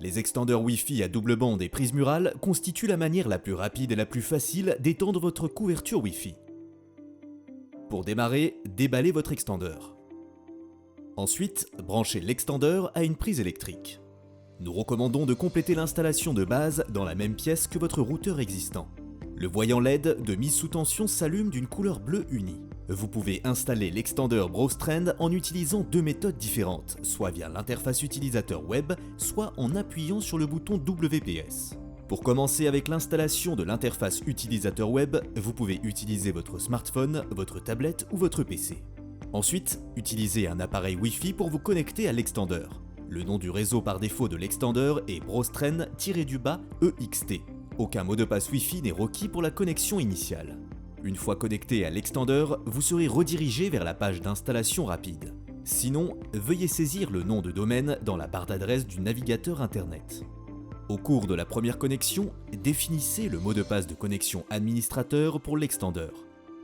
Les extendeurs Wi-Fi à double bande et prise murale constituent la manière la plus rapide et la plus facile d'étendre votre couverture Wi-Fi. Pour démarrer, déballez votre extendeur. Ensuite, branchez l'extendeur à une prise électrique. Nous recommandons de compléter l'installation de base dans la même pièce que votre routeur existant. Le voyant LED de mise sous tension s'allume d'une couleur bleue unie. Vous pouvez installer l'extendeur BrowseTrend en utilisant deux méthodes différentes, soit via l'interface utilisateur web, soit en appuyant sur le bouton WPS. Pour commencer avec l'installation de l'interface utilisateur web, vous pouvez utiliser votre smartphone, votre tablette ou votre PC. Ensuite, utilisez un appareil Wi-Fi pour vous connecter à l'extendeur. Le nom du réseau par défaut de l'extendeur est BrowseTrend-EXT. Aucun mot de passe Wi-Fi n'est requis pour la connexion initiale. Une fois connecté à l'extendeur, vous serez redirigé vers la page d'installation rapide. Sinon, veuillez saisir le nom de domaine dans la barre d'adresse du navigateur Internet. Au cours de la première connexion, définissez le mot de passe de connexion administrateur pour l'extendeur.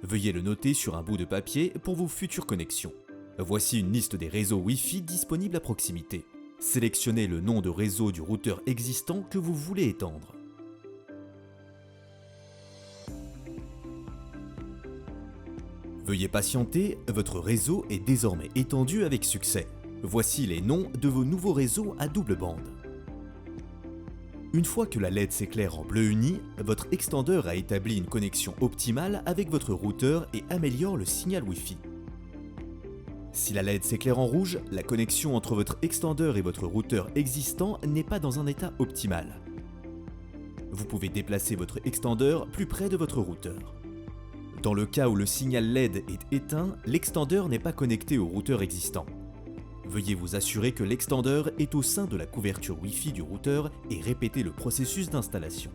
Veuillez le noter sur un bout de papier pour vos futures connexions. Voici une liste des réseaux Wi-Fi disponibles à proximité. Sélectionnez le nom de réseau du routeur existant que vous voulez étendre. Veuillez patienter, votre réseau est désormais étendu avec succès. Voici les noms de vos nouveaux réseaux à double bande. Une fois que la LED s'éclaire en bleu uni, votre extendeur a établi une connexion optimale avec votre routeur et améliore le signal Wi-Fi. Si la LED s'éclaire en rouge, la connexion entre votre extendeur et votre routeur existant n'est pas dans un état optimal. Vous pouvez déplacer votre extendeur plus près de votre routeur. Dans le cas où le signal LED est éteint, l'extendeur n'est pas connecté au routeur existant. Veuillez vous assurer que l'extendeur est au sein de la couverture Wi-Fi du routeur et répétez le processus d'installation.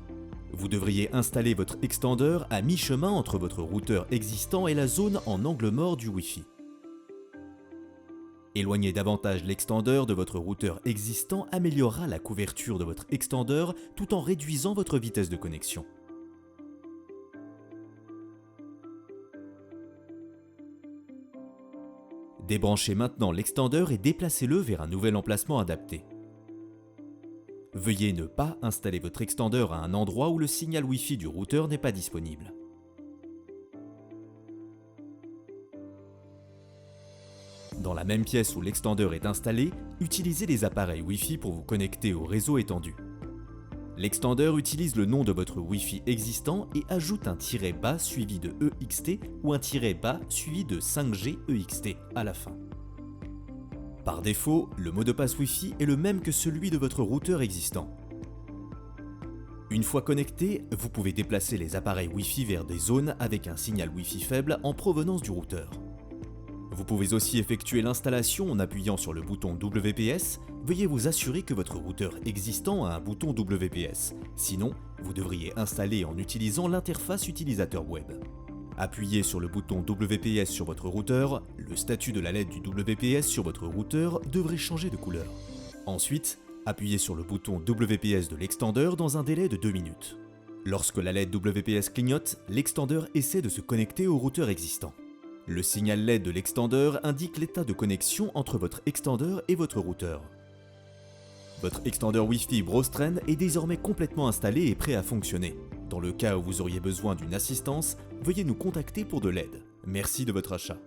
Vous devriez installer votre extendeur à mi-chemin entre votre routeur existant et la zone en angle mort du Wi-Fi. Éloigner davantage l'extendeur de votre routeur existant améliorera la couverture de votre extendeur tout en réduisant votre vitesse de connexion. Débranchez maintenant l'extendeur et déplacez-le vers un nouvel emplacement adapté. Veuillez ne pas installer votre extendeur à un endroit où le signal Wi-Fi du routeur n'est pas disponible. Dans la même pièce où l'extendeur est installé, utilisez les appareils Wi-Fi pour vous connecter au réseau étendu. L'extendeur utilise le nom de votre Wi-Fi existant et ajoute un tiret bas suivi de EXT ou un tiret bas suivi de 5G EXT à la fin. Par défaut, le mot de passe Wi-Fi est le même que celui de votre routeur existant. Une fois connecté, vous pouvez déplacer les appareils Wi-Fi vers des zones avec un signal Wi-Fi faible en provenance du routeur. Vous pouvez aussi effectuer l'installation en appuyant sur le bouton WPS. Veuillez vous assurer que votre routeur existant a un bouton WPS. Sinon, vous devriez installer en utilisant l'interface utilisateur web. Appuyez sur le bouton WPS sur votre routeur. Le statut de la LED du WPS sur votre routeur devrait changer de couleur. Ensuite, appuyez sur le bouton WPS de l'extendeur dans un délai de 2 minutes. Lorsque la LED WPS clignote, l'extendeur essaie de se connecter au routeur existant. Le signal LED de l'extendeur indique l'état de connexion entre votre extendeur et votre routeur. Votre extendeur Wi-Fi BrowseTrend est désormais complètement installé et prêt à fonctionner. Dans le cas où vous auriez besoin d'une assistance, veuillez nous contacter pour de l'aide. Merci de votre achat.